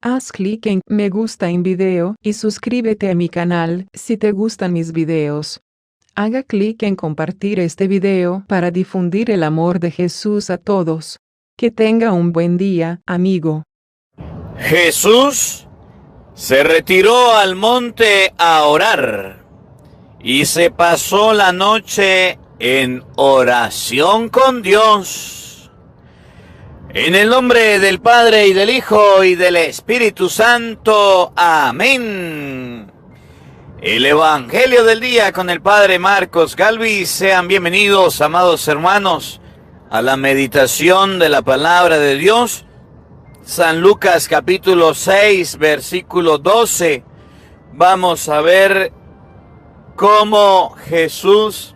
Haz clic en me gusta en video y suscríbete a mi canal si te gustan mis videos. Haga clic en compartir este video para difundir el amor de Jesús a todos. Que tenga un buen día, amigo. Jesús se retiró al monte a orar y se pasó la noche en oración con Dios. En el nombre del Padre y del Hijo y del Espíritu Santo. Amén. El Evangelio del día con el Padre Marcos Galvis. Sean bienvenidos, amados hermanos, a la meditación de la palabra de Dios. San Lucas capítulo 6, versículo 12. Vamos a ver cómo Jesús,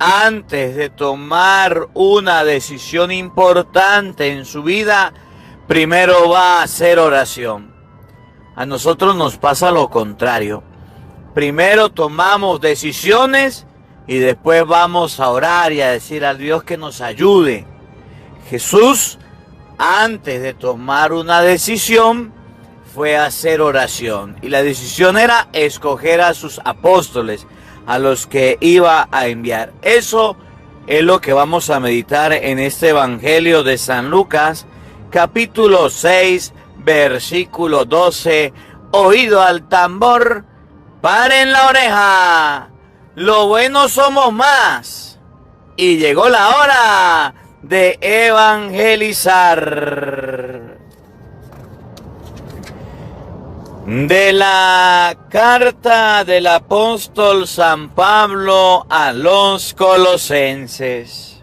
antes de tomar una decisión importante en su vida, primero va a hacer oración. A nosotros nos pasa lo contrario. Primero tomamos decisiones y después vamos a orar y a decir a Dios que nos ayude. Jesús, antes de tomar una decisión, fue a hacer oración. Y la decisión era escoger a sus apóstoles, a los que iba a enviar. Eso es lo que vamos a meditar en este Evangelio de San Lucas, capítulo 6, versículo 12. Oído al tambor, paren la oreja, lo bueno somos más. Y llegó la hora de evangelizar. De la carta del apóstol San Pablo a los Colosenses.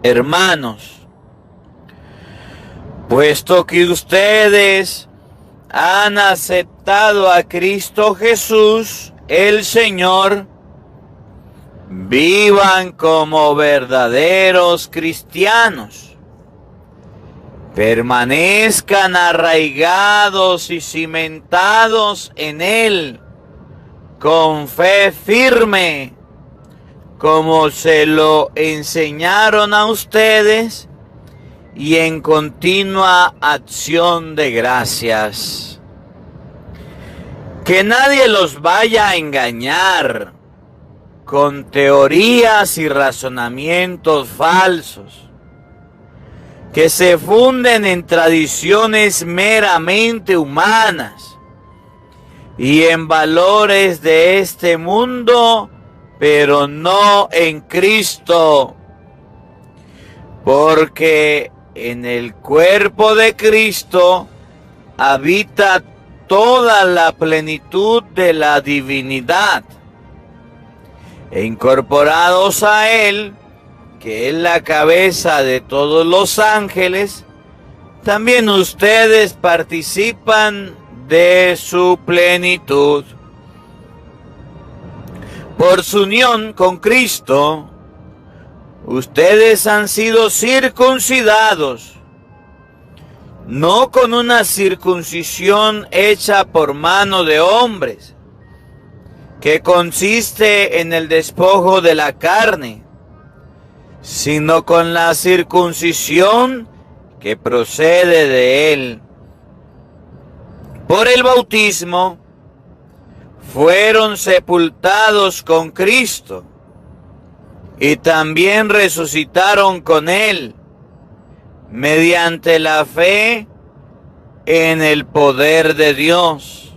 Hermanos, puesto que ustedes han aceptado a Cristo Jesús, el Señor, vivan como verdaderos cristianos. Permanezcan arraigados y cimentados en Él, con fe firme, como se lo enseñaron a ustedes, y en continua acción de gracias. Que nadie los vaya a engañar con teorías y razonamientos falsos, que se funden en tradiciones meramente humanas y en valores de este mundo, pero no en Cristo. Porque en el cuerpo de Cristo habita toda la plenitud de la divinidad. E incorporados a Él, que es la cabeza de todos los ángeles, también ustedes participan de su plenitud. Por su unión con Cristo, ustedes han sido circuncidados, no con una circuncisión hecha por mano de hombres, que consiste en el despojo de la carne, sino con la circuncisión que procede de Él. Por el bautismo fueron sepultados con Cristo y también resucitaron con Él mediante la fe en el poder de Dios,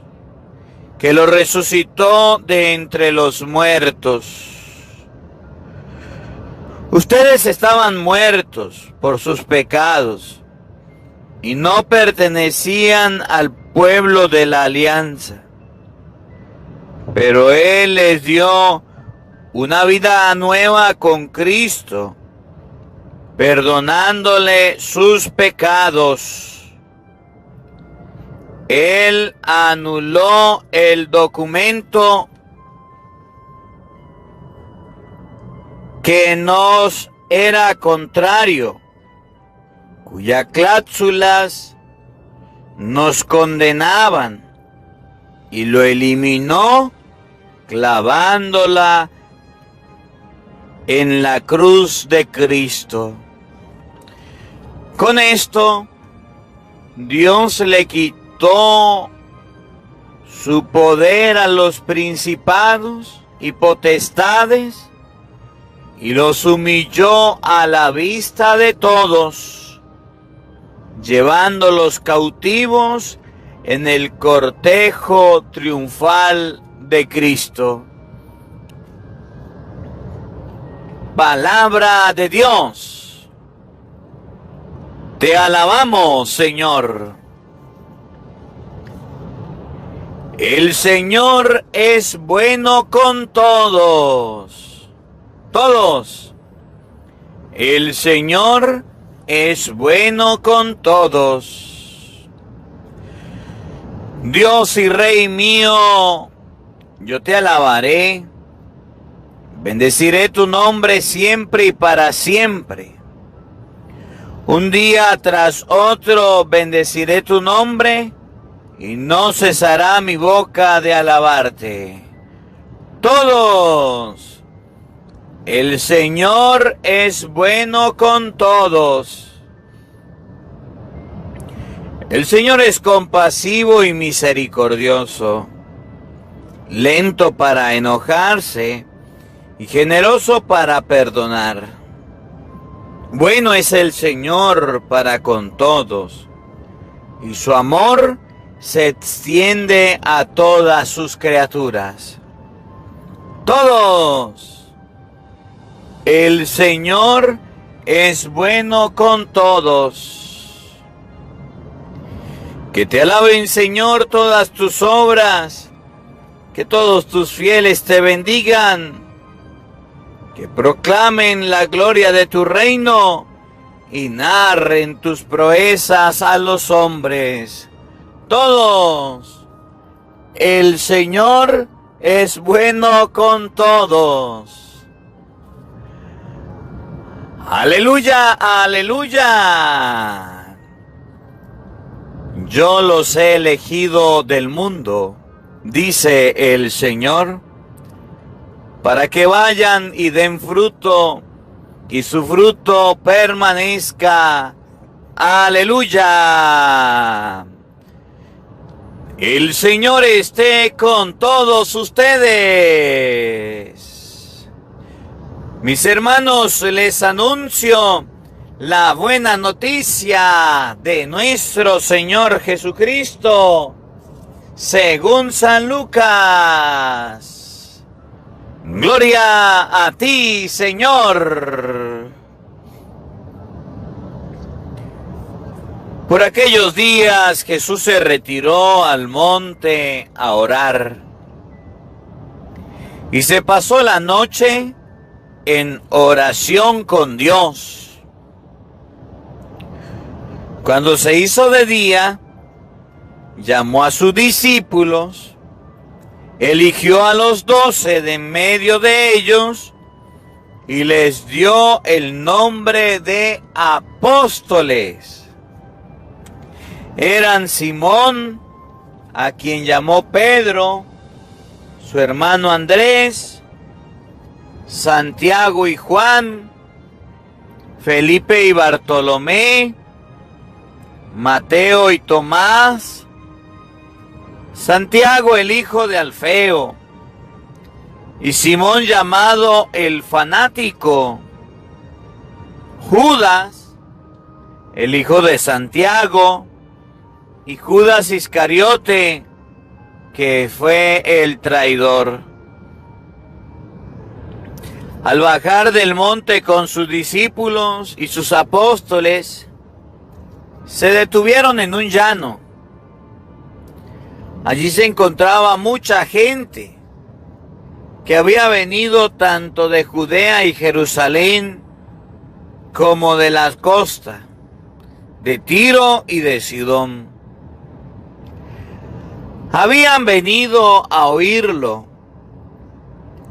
que lo resucitó de entre los muertos. Ustedes estaban muertos por sus pecados y no pertenecían al pueblo de la alianza, pero Él les dio una vida nueva con Cristo, perdonándole sus pecados. Él anuló el documento que nos era contrario, cuyas cláusulas nos condenaban, y lo eliminó clavándola en la cruz de Cristo. Con esto, Dios le quitó quitó su poder a los principados y potestades y los humilló a la vista de todos, llevándolos cautivos en el cortejo triunfal de Cristo. Palabra de Dios. Te alabamos, Señor. El Señor es bueno con todos. Todos. El Señor es bueno con todos. Dios y Rey mío, yo te alabaré. Bendeciré tu nombre siempre y para siempre. Un día tras otro bendeciré tu nombre y no cesará mi boca de alabarte. Todos. El Señor es bueno con todos. El Señor es compasivo y misericordioso, lento para enojarse y generoso para perdonar. Bueno es el Señor para con todos, y su amor se extiende a todas sus criaturas. Todos. El Señor es bueno con todos. Que te alaben, Señor, todas tus obras, que todos tus fieles te bendigan, que proclamen la gloria de tu reino y narren tus proezas a los hombres. Todos. El Señor es bueno con todos. Aleluya, aleluya. Yo los he elegido del mundo, dice el Señor, para que vayan y den fruto, y su fruto permanezca. Aleluya. El Señor esté con todos ustedes. Mis hermanos, les anuncio la buena noticia de nuestro Señor Jesucristo, según San Lucas. Gloria a ti, Señor. Por aquellos días Jesús se retiró al monte a orar y se pasó la noche en oración con Dios. Cuando se hizo de día, llamó a sus discípulos, eligió a los 12 de en medio de ellos y les dio el nombre de apóstoles. Eran Simón, a quien llamó Pedro, su hermano Andrés, Santiago y Juan, Felipe y Bartolomé, Mateo y Tomás, Santiago el hijo de Alfeo, y Simón llamado el fanático, Judas, el hijo de Santiago, y Judas Iscariote, que fue el traidor. Al bajar del monte con sus discípulos y sus apóstoles, se detuvieron en un llano. Allí se encontraba mucha gente que había venido tanto de Judea y Jerusalén como de la costa, de Tiro y de Sidón. Habían venido a oírlo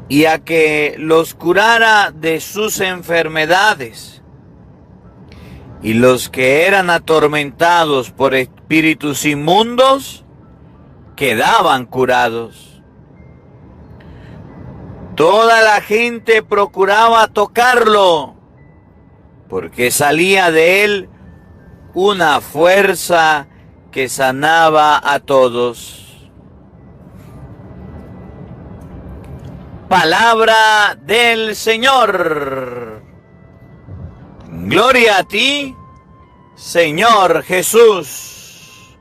y a que los curara de sus enfermedades. Y los que eran atormentados por espíritus inmundos quedaban curados. Toda la gente procuraba tocarlo, porque salía de él una fuerza que sanaba a todos. Palabra del Señor. Gloria a ti, Señor Jesús.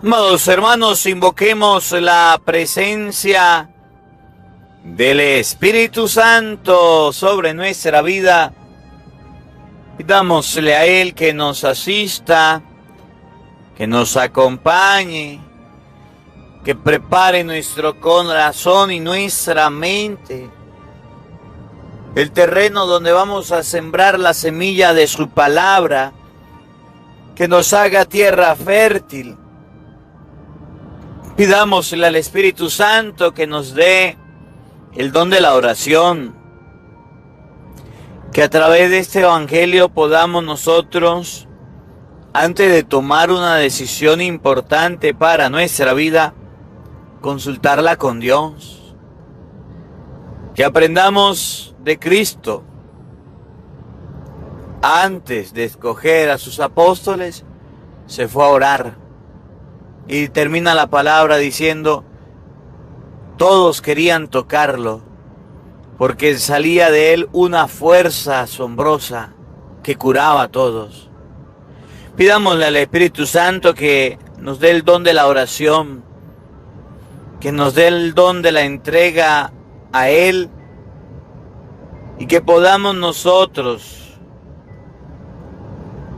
Amados hermanos, invoquemos la presencia del Espíritu Santo sobre nuestra vida. Pidámosle a Él que nos asista, que nos acompañe, que prepare nuestro corazón y nuestra mente, el terreno donde vamos a sembrar la semilla de su palabra, que nos haga tierra fértil. Pidámosle al Espíritu Santo que nos dé el don de la oración, que a través de este evangelio podamos nosotros, antes de tomar una decisión importante para nuestra vida, consultarla con Dios. Que aprendamos de Cristo. Antes de escoger a sus apóstoles, se fue a orar. Y termina la palabra diciendo, todos querían tocarlo, porque salía de él una fuerza asombrosa que curaba a todos. Pidámosle al Espíritu Santo que nos dé el don de la oración, que nos dé el don de la entrega a Él, y que podamos nosotros,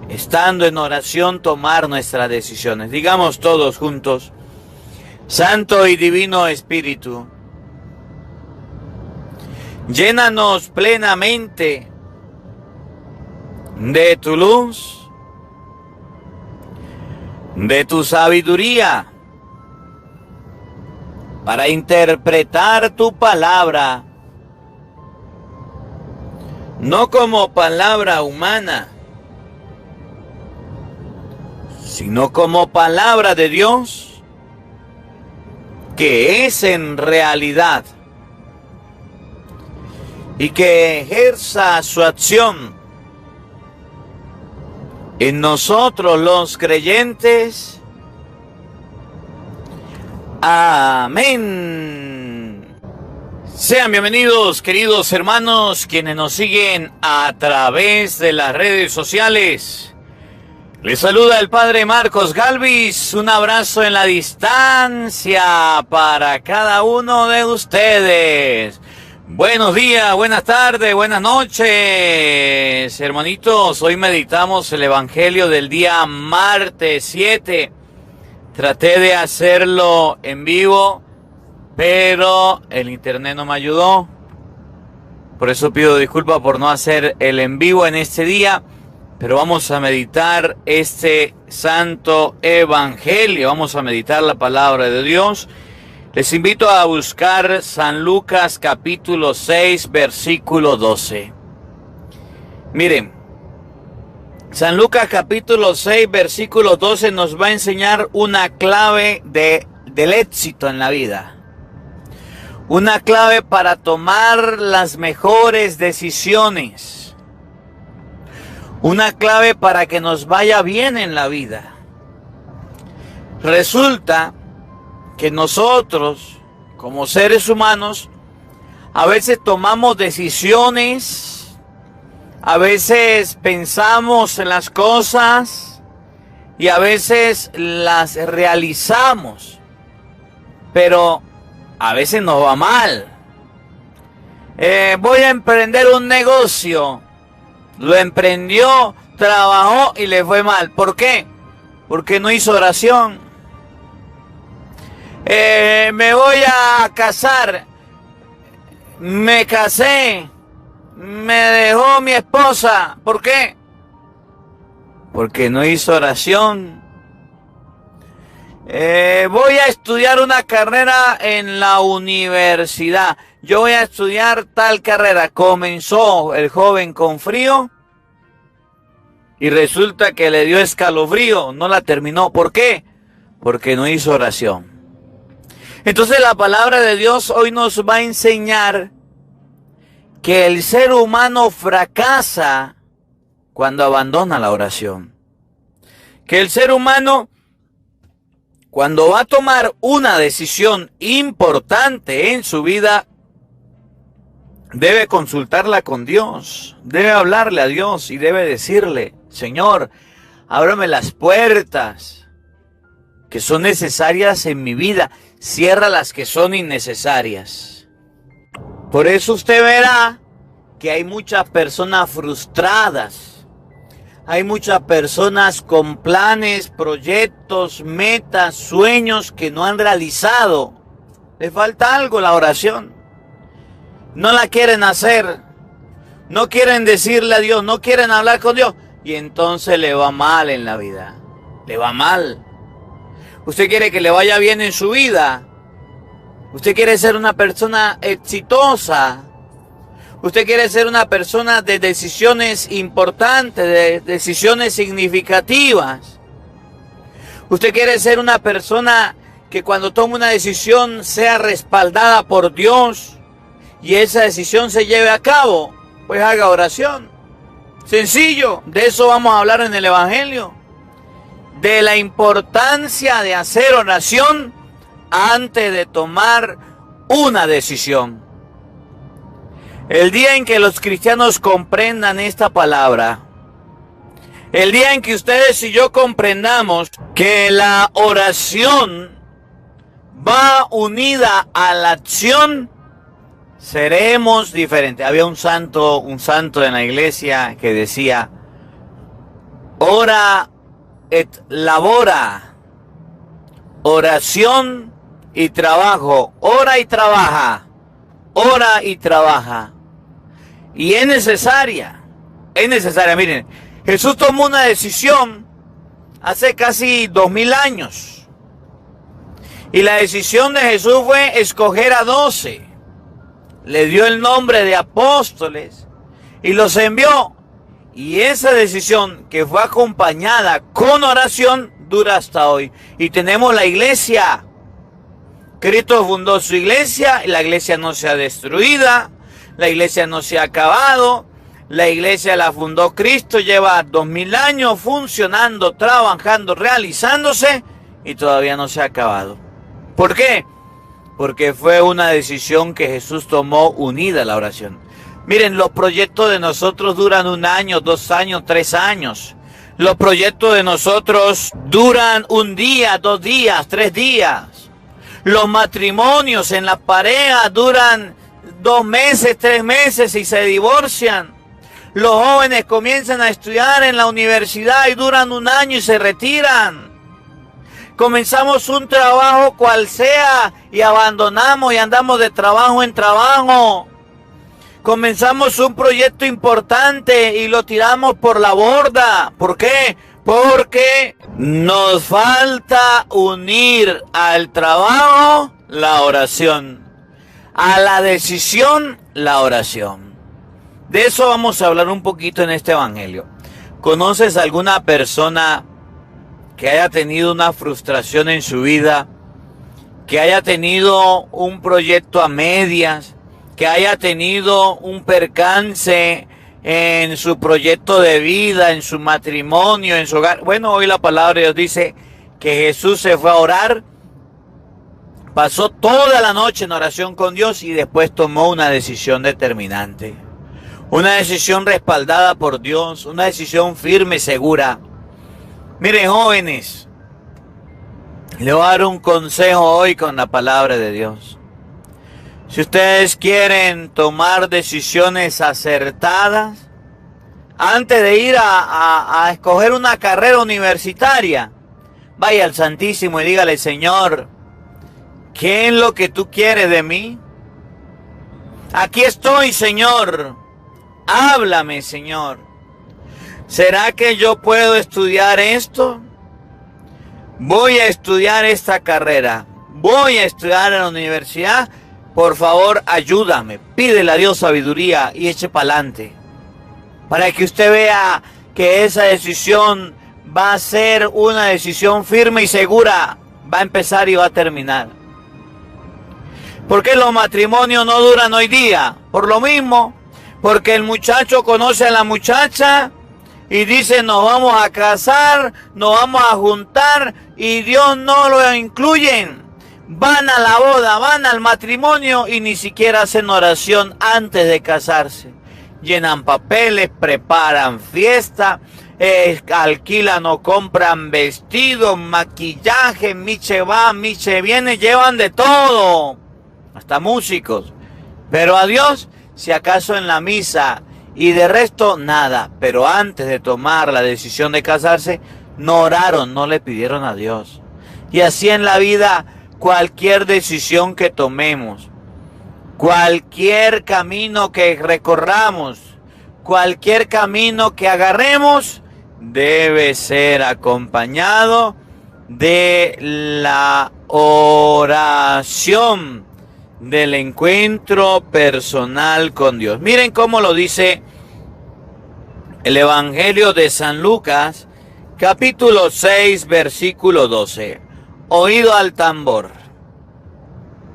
estando en oración, tomar nuestras decisiones. Digamos todos juntos: Santo y Divino Espíritu, llénanos plenamente de tu luz, de tu sabiduría, para interpretar tu palabra, no como palabra humana, sino como palabra de Dios, que es en realidad, y que ejerza su acción en nosotros los creyentes. Amén. Sean bienvenidos, queridos hermanos, quienes nos siguen a través de las redes sociales. Les saluda el Padre Marcos Galvis. Un abrazo en la distancia para cada uno de ustedes. Buenos días, buenas tardes, buenas noches, hermanitos. Hoy meditamos el Evangelio del día martes 7. Traté de hacerlo en vivo, pero el internet no me ayudó. Por eso pido disculpas por no hacer el en vivo en este día. Pero vamos a meditar este santo Evangelio. Vamos a meditar la palabra de Dios. Les invito a buscar San Lucas capítulo 6, versículo 12. Miren, San Lucas capítulo 6, versículo 12 nos va a enseñar una clave del éxito en la vida. Una clave para tomar las mejores decisiones. Una clave para que nos vaya bien en la vida. Resulta que nosotros, como seres humanos, a veces tomamos decisiones, a veces pensamos en las cosas y a veces las realizamos, pero a veces nos va mal. Voy a emprender un negocio, lo emprendió, trabajó y le fue mal. ¿Por qué? Porque no hizo oración. Me voy a casar, me casé, me dejó mi esposa. ¿Por qué? Porque no hizo oración. Voy a estudiar una carrera en la universidad. Yo voy a estudiar tal carrera. Comenzó el joven con frío y resulta que le dio escalofrío. No la terminó. ¿Por qué? Porque no hizo oración. Entonces la palabra de Dios hoy nos va a enseñar que el ser humano fracasa cuando abandona la oración. Que el ser humano, cuando va a tomar una decisión importante en su vida, debe consultarla con Dios, debe hablarle a Dios y debe decirle: Señor, ábrame las puertas que son necesarias en mi vida, cierra las que son innecesarias. Por eso usted verá que hay muchas personas frustradas, hay muchas personas con planes, proyectos, metas, sueños que no han realizado. Le falta algo, la oración. No la quieren hacer, no quieren decirle a Dios, no quieren hablar con Dios, y entonces le va mal en la vida, le va mal. Usted quiere que le vaya bien en su vida, usted quiere ser una persona exitosa, usted quiere ser una persona de decisiones importantes, de decisiones significativas. Usted quiere ser una persona que cuando tome una decisión sea respaldada por Dios y esa decisión se lleve a cabo. Pues haga oración. Sencillo, de eso vamos a hablar en el Evangelio. De la importancia de hacer oración antes de tomar una decisión. El día en que los cristianos comprendan esta palabra, el día en que ustedes y yo comprendamos que la oración va unida a la acción, seremos diferentes. Había un santo en la iglesia que decía: ora et labora, oración y trabajo, ora y trabaja, ora y trabaja. Y es necesaria. Miren, Jesús tomó una decisión hace casi 2000 años. Y la decisión de Jesús fue escoger a 12. Le dio el nombre de apóstoles y los envió. Y esa decisión, que fue acompañada con oración, dura hasta hoy. Y tenemos la iglesia. Cristo fundó su iglesia y la iglesia no se ha destruido. La iglesia no se ha acabado. La iglesia la fundó Cristo, lleva 2000 años funcionando, trabajando, realizándose y todavía no se ha acabado. ¿Por qué? Porque fue una decisión que Jesús tomó unida a la oración. Miren, los proyectos de nosotros duran 1 año, 2 años, 3 años. Los proyectos de nosotros duran 1 día, 2 días, 3 días. Los matrimonios en la pareja duran 2 meses, 3 meses y se divorcian. Los jóvenes comienzan a estudiar en la universidad y duran 1 año y se retiran. Comenzamos un trabajo cual sea y abandonamos y andamos de trabajo en trabajo. Comenzamos un proyecto importante y lo tiramos por la borda. ¿Por qué? Porque nos falta unir al trabajo la oración, a la decisión la oración. De eso vamos a hablar un poquito en este evangelio. ¿Conoces alguna persona que haya tenido una frustración en su vida, que haya tenido un proyecto a medias, que haya tenido un percance en su proyecto de vida, en su matrimonio, en su hogar? Bueno, hoy la palabra de Dios dice que Jesús se fue a orar, pasó toda la noche en oración con Dios y después tomó una decisión determinante. Una decisión respaldada por Dios, una decisión firme y segura. Miren, jóvenes, le voy a dar un consejo hoy con la palabra de Dios. Si ustedes quieren tomar decisiones acertadas, antes de ir a escoger una carrera universitaria, vaya al Santísimo y dígale: Señor, ¿qué es lo que tú quieres de mí? Aquí estoy, Señor. Háblame, Señor. ¿Será que yo puedo estudiar esto? Voy a estudiar esta carrera. Voy a estudiar en la universidad. Por favor, ayúdame. Pídele a Dios sabiduría y eche para adelante. Para que usted vea que esa decisión va a ser una decisión firme y segura. Va a empezar y va a terminar. ¿Por qué los matrimonios no duran hoy día? Por lo mismo. Porque el muchacho conoce a la muchacha, y dice nos vamos a casar, nos vamos a juntar y Dios no lo incluyen. Van a la boda, van al matrimonio y ni siquiera hacen oración antes de casarse. Llenan papeles, preparan fiesta, alquilan o compran vestidos, maquillaje, miche va, miche viene, llevan de todo, hasta músicos. Pero a Dios, si acaso en la misa, y de resto nada. Pero antes de tomar la decisión de casarse, no oraron, no le pidieron a Dios. Y así en la vida, cualquier decisión que tomemos, cualquier camino que recorramos, cualquier camino que agarremos, debe ser acompañado de la oración, del encuentro personal con Dios. Miren cómo lo dice el Evangelio de San Lucas, capítulo 6, versículo 12. Oído al tambor,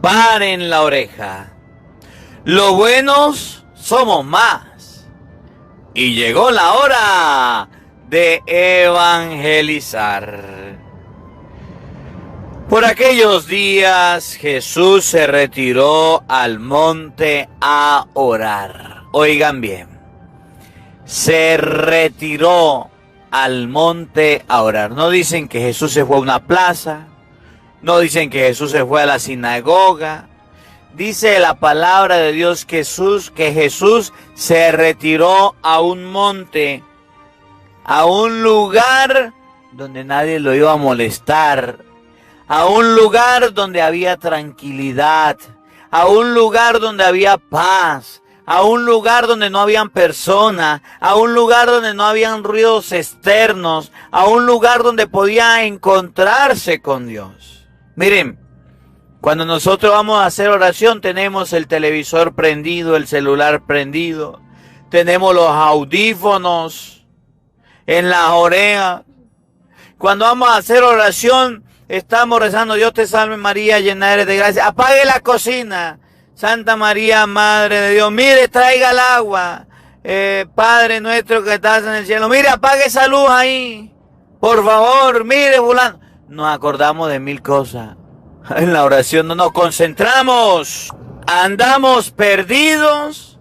paren la oreja, los buenos somos más, y llegó la hora de evangelizar. Por aquellos días Jesús se retiró al monte a orar. Oigan bien, se retiró al monte a orar. No dicen que Jesús se fue a una plaza, no dicen que Jesús se fue a la sinagoga. Dice la palabra de Dios que Jesús se retiró a un monte, a un lugar donde nadie lo iba a molestar, a un lugar donde había tranquilidad, a un lugar donde había paz, a un lugar donde no habían personas, a un lugar donde no habían ruidos externos, a un lugar donde podía encontrarse con Dios. Miren, cuando nosotros vamos a hacer oración tenemos el televisor prendido, el celular prendido, tenemos los audífonos en las orejas. Cuando vamos a hacer oración estamos rezando, Dios te salve María, llena eres de gracia. Apague la cocina. Santa María, Madre de Dios. Mire, traiga el agua. Padre nuestro que estás en el cielo. Mire, apague esa luz ahí. Por favor, mire, fulano. Nos acordamos de mil cosas. En la oración no nos concentramos. Andamos perdidos,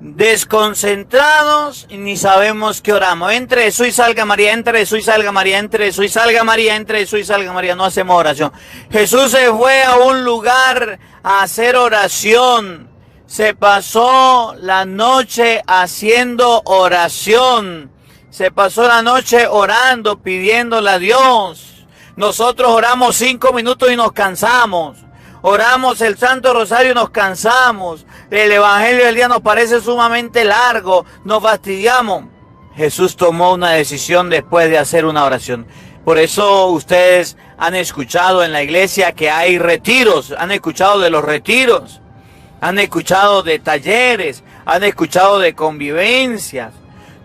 desconcentrados y ni sabemos qué oramos. Entre Jesús y salga María, entre Jesús y salga María, entre Jesús y salga María, entre Jesús y salga María. No hacemos oración. Jesús se fue a un lugar a hacer oración. Se pasó la noche haciendo oración. Se pasó la noche orando, pidiéndole a Dios. Nosotros oramos 5 minutos y nos cansamos. Oramos el Santo Rosario y nos cansamos. El Evangelio del día nos parece sumamente largo. Nos fastidiamos. Jesús tomó una decisión después de hacer una oración. Por eso ustedes han escuchado en la iglesia que hay retiros. Han escuchado de los retiros. Han escuchado de talleres. Han escuchado de convivencias.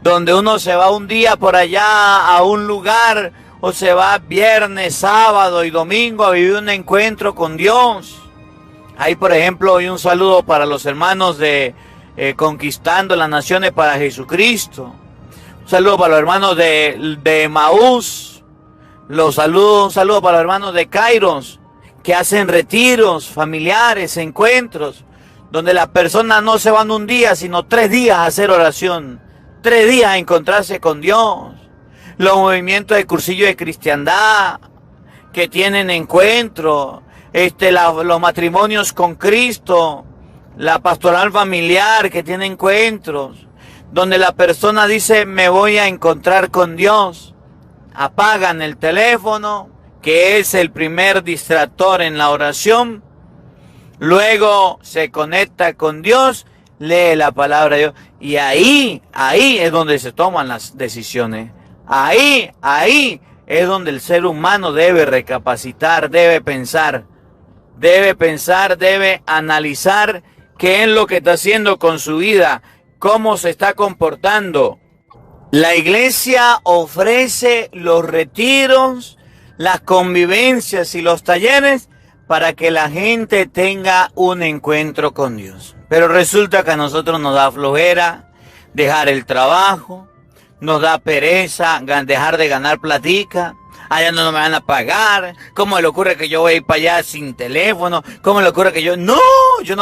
Donde uno se va un día por allá a un lugar, o se va viernes, sábado y domingo a vivir un encuentro con Dios. Ahí, por ejemplo, hoy un saludo para los hermanos de Conquistando las Naciones para Jesucristo. Un saludo para los hermanos de Emaús. Un saludo para los hermanos de Kairos, que hacen retiros familiares, encuentros, donde las personas no se van un día, sino 3 días a hacer oración. 3 días a encontrarse con Dios. Los movimientos de cursillo de cristiandad que tienen encuentro, los matrimonios con Cristo, la pastoral familiar que tiene encuentros, donde la persona dice me voy a encontrar con Dios. Apagan el teléfono, que es el primer distractor en la oración, luego se conecta con Dios, lee la palabra de Dios, y ahí es donde se toman las decisiones. Ahí es donde el ser humano debe recapacitar, debe pensar, debe analizar qué es lo que está haciendo con su vida, cómo se está comportando. La iglesia ofrece los retiros, las convivencias y los talleres para que la gente tenga un encuentro con Dios. Pero resulta que a nosotros nos da flojera dejar el trabajo, nos da pereza dejar de ganar platica. Allá no me van a pagar. ¿Cómo le ocurre que yo voy a ir para allá sin teléfono? ¿Cómo le ocurre que yo no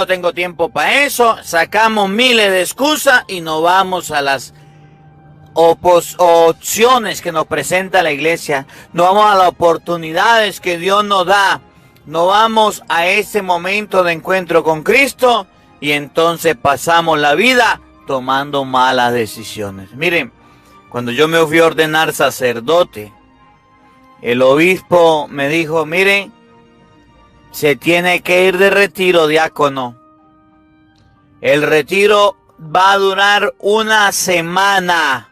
tengo tiempo para eso? Sacamos miles de excusas y no vamos a las opciones que nos presenta la iglesia. No vamos a las oportunidades que Dios nos da. No vamos a ese momento de encuentro con Cristo y entonces pasamos la vida tomando malas decisiones. Miren, cuando yo me fui a ordenar sacerdote, el obispo me dijo, miren, se tiene que ir de retiro, diácono. El retiro va a durar una semana.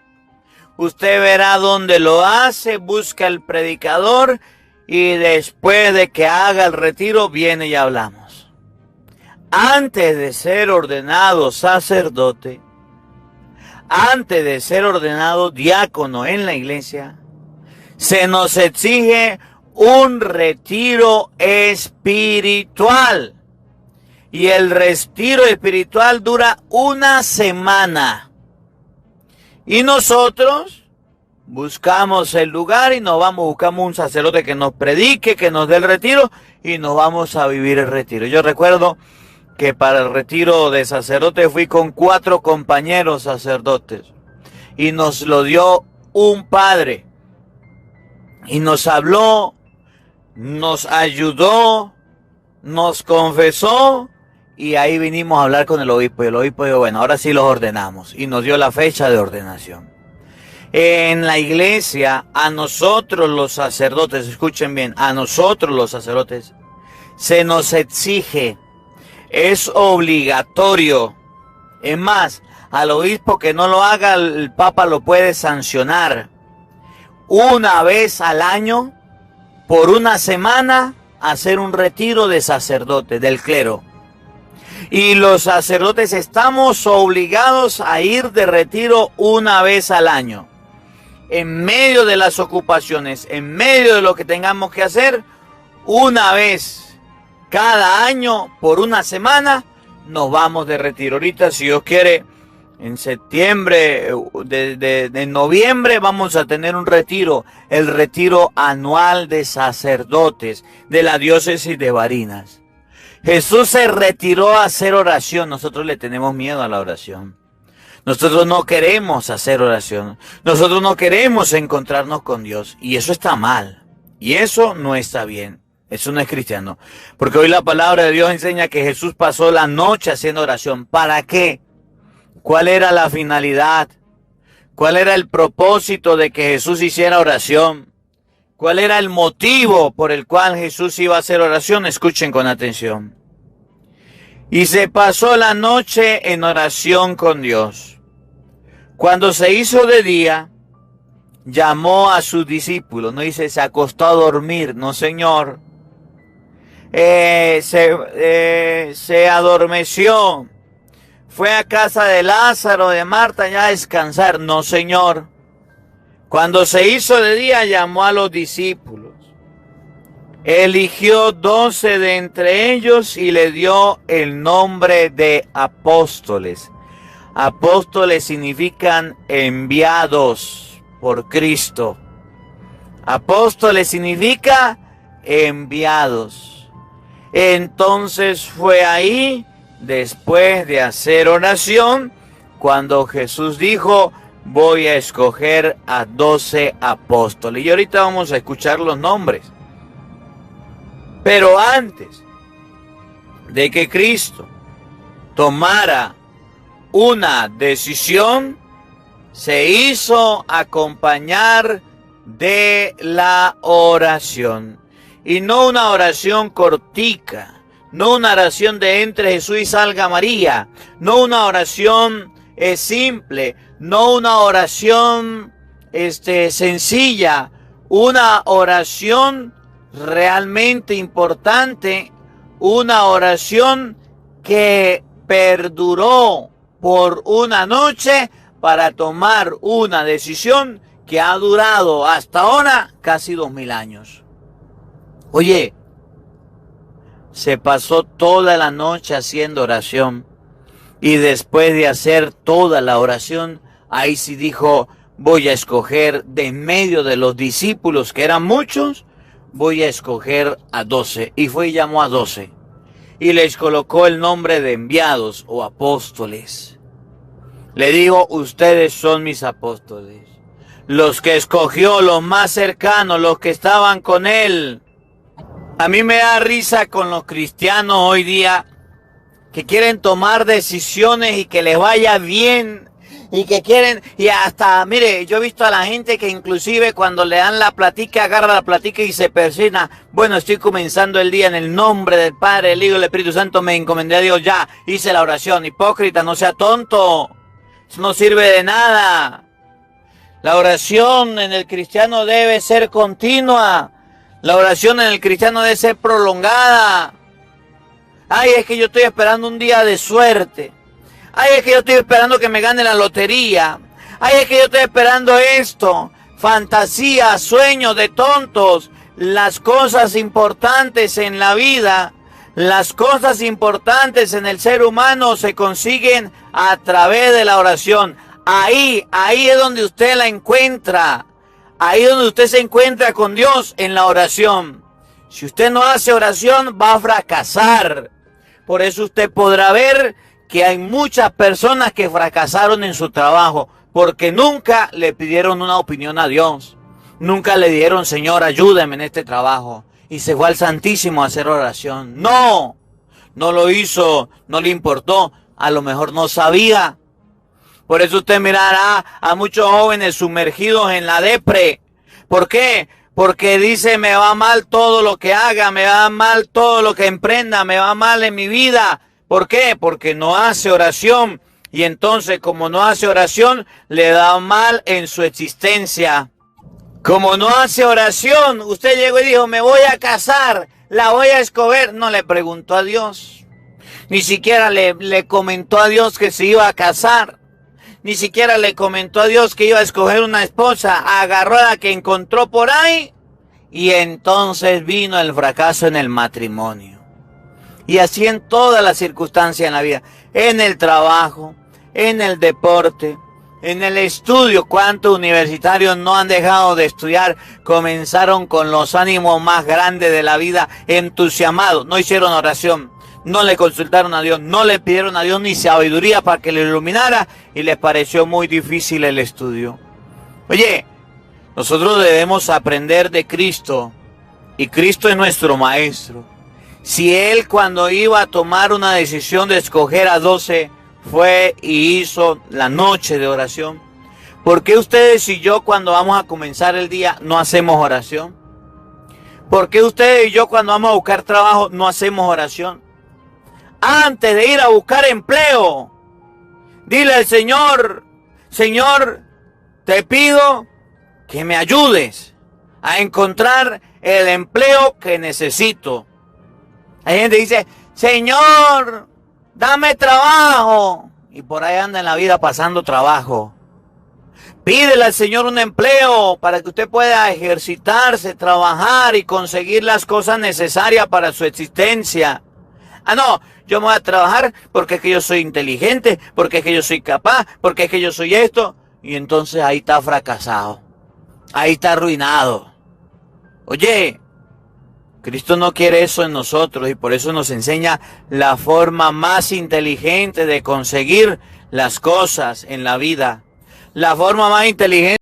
Usted verá dónde lo hace, busca el predicador y después de que haga el retiro viene y hablamos. Antes de ser ordenado sacerdote, antes de ser ordenado diácono en la iglesia, se nos exige un retiro espiritual. Y el retiro espiritual dura una semana. Y nosotros buscamos el lugar y buscamos un sacerdote que nos predique, que nos dé el retiro y nos vamos a vivir el retiro. Yo recuerdo que para el retiro de sacerdote fui con 4 compañeros sacerdotes y nos lo dio un padre. Y nos habló, nos ayudó, nos confesó y ahí vinimos a hablar con el obispo. Y el obispo dijo, bueno, ahora sí los ordenamos. Y nos dio la fecha de ordenación. En la iglesia, a nosotros los sacerdotes, escuchen bien, a nosotros los sacerdotes, se nos exige, es obligatorio. Es más, al obispo que no lo haga, el Papa lo puede sancionar. Una vez al año, por una semana, hacer un retiro de sacerdote, del clero. Y los sacerdotes estamos obligados a ir de retiro una vez al año. En medio de las ocupaciones, en medio de lo que tengamos que hacer, una vez cada año, por una semana, nos vamos de retiro. Ahorita, si Dios quiere, en septiembre, de noviembre vamos a tener un retiro, el retiro anual de sacerdotes de la diócesis de Barinas. Jesús se retiró a hacer oración, nosotros le tenemos miedo a la oración. Nosotros no queremos hacer oración, nosotros no queremos encontrarnos con Dios y eso está mal y eso no está bien. Eso no es cristiano, porque hoy la palabra de Dios enseña que Jesús pasó la noche haciendo oración. ¿Para qué? ¿Cuál era la finalidad? ¿Cuál era el propósito de que Jesús hiciera oración? ¿Cuál era el motivo por el cual Jesús iba a hacer oración? Escuchen con atención. Y se pasó la noche en oración con Dios. Cuando se hizo de día, llamó a sus discípulos. No dice se acostó a dormir, no señor. Se adormeció. Fue a casa de Lázaro, de Marta, ya a descansar. No, señor. Cuando se hizo de día, llamó a los discípulos. Eligió 12 de entre ellos y le dio el nombre de apóstoles. Apóstoles significan enviados por Cristo. Apóstoles significa enviados. Entonces fue ahí, después de hacer oración, cuando Jesús dijo, voy a escoger a 12 apóstoles. Y ahorita vamos a escuchar los nombres. Pero antes de que Cristo tomara una decisión, se hizo acompañar de la oración. Y no una oración cortica, no una oración de entre Jesús y salga María, no una oración simple, no una oración sencilla, una oración realmente importante, una oración que perduró por una noche para tomar una decisión que ha durado hasta ahora casi 2000 años. Oye, se pasó toda la noche haciendo oración y después de hacer toda la oración, ahí sí dijo, voy a escoger de en medio de los discípulos, que eran muchos, voy a escoger a 12. Y fue y llamó a 12. Y les colocó el nombre de enviados o apóstoles. Le digo, ustedes son mis apóstoles. Los que escogió, los más cercanos, los que estaban con él. A mí me da risa con los cristianos hoy día que quieren tomar decisiones y que les vaya bien y que quieren, y hasta, mire, yo he visto a la gente que inclusive cuando le dan la platica, agarra la platica y se persina. Bueno, estoy comenzando el día en el nombre del Padre, del Hijo y del Espíritu Santo, me encomendé a Dios, ya, hice la oración. Hipócrita, no sea tonto, eso no sirve de nada. La oración en el cristiano debe ser continua. La oración en el cristiano debe ser prolongada. Ay, es que yo estoy esperando un día de suerte. Ay, es que yo estoy esperando que me gane la lotería. Ay, es que yo estoy esperando esto. Fantasía, sueños de tontos. Las cosas importantes en la vida, las cosas importantes en el ser humano se consiguen a través de la oración. Ahí es donde usted la encuentra. Ahí es donde usted se encuentra con Dios, en la oración. Si usted no hace oración, va a fracasar. Por eso usted podrá ver que hay muchas personas que fracasaron en su trabajo, porque nunca le pidieron una opinión a Dios. Nunca le dijeron, Señor, ayúdame en este trabajo. Y se fue al Santísimo a hacer oración. No lo hizo, no le importó. A lo mejor no sabía. Por eso usted mirará a muchos jóvenes sumergidos en la depre. ¿Por qué? Porque dice, me va mal todo lo que haga, me va mal todo lo que emprenda, me va mal en mi vida. ¿Por qué? Porque no hace oración. Y entonces, como no hace oración, le da mal en su existencia. Como no hace oración, usted llegó y dijo, me voy a casar, la voy a escoger. No le preguntó a Dios. Ni siquiera le comentó a Dios que se iba a casar. Ni siquiera le comentó a Dios que iba a escoger una esposa. Agarró a la que encontró por ahí. Y entonces vino el fracaso en el matrimonio. Y así en todas las circunstancias en la vida. En el trabajo, en el deporte, en el estudio. ¿Cuántos universitarios no han dejado de estudiar? Comenzaron con los ánimos más grandes de la vida, entusiasmados. No hicieron oración. No le consultaron a Dios, no le pidieron a Dios ni sabiduría para que le iluminara y les pareció muy difícil el estudio. Oye, nosotros debemos aprender de Cristo y Cristo es nuestro maestro. Si Él cuando iba a tomar una decisión de escoger a 12 fue y hizo la noche de oración, ¿por qué ustedes y yo cuando vamos a comenzar el día no hacemos oración? ¿Por qué ustedes y yo cuando vamos a buscar trabajo no hacemos oración? Antes de ir a buscar empleo, dile al Señor, Señor, te pido que me ayudes a encontrar el empleo que necesito. Hay gente que dice, Señor, dame trabajo. Y por ahí anda en la vida pasando trabajo. Pídele al Señor un empleo para que usted pueda ejercitarse, trabajar y conseguir las cosas necesarias para su existencia. Ah, no, yo me voy a trabajar porque es que yo soy inteligente, porque es que yo soy capaz, porque es que yo soy esto. Y entonces ahí está fracasado. Ahí está arruinado. Oye, Cristo no quiere eso en nosotros y por eso nos enseña la forma más inteligente de conseguir las cosas en la vida. La forma más inteligente